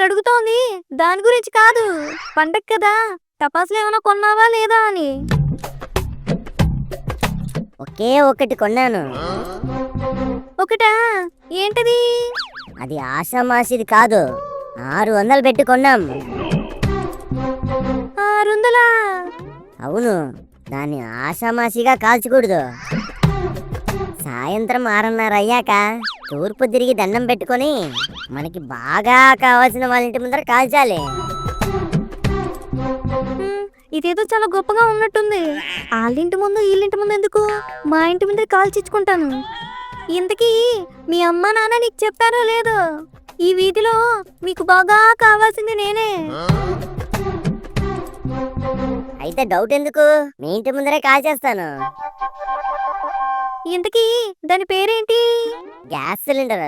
నేను అడుగుతోంది దాని గురించి కాదు. పండగ కదా, టపాసులు ఏమైనా కొన్నావా లేదా అని. ఒకే ఒకటి కొన్నాను. ఒకటా? ఏంటది? అది ఆషామాషిది కాదు, 600 పెట్టి కొన్నాం. 600? అవును, దాన్ని ఆషామాషిగా కాల్చకూడదు. సాయంత్రం 6:30 అయ్యాక తూర్పు తిరిగి దండం పెట్టుకొని మనకి బాగా కావాల్సిన వాళ్ళ ఇంటి ముందర కాల్చాలి. ఇదేదో చాలా గొప్పగా ఉన్నట్టుంది. వాళ్ళింటి ముందు వీళ్ళింటి ముందు ఎందుకు, మా ఇంటి ముందు కాల్చిచ్చుకుంటాను. ఇంతకీ మీ అమ్మ నాన్న నీకు చెప్పారో లేదో, ఈ వీధిలో మీకు బాగా కావాల్సింది నేనే. అయితే డౌట్ ఎందుకు, మీ ఇంటి ముందరే కాల్చేస్తాను. ఇంతకీ దాని పేరేంటి? Gas cylinder.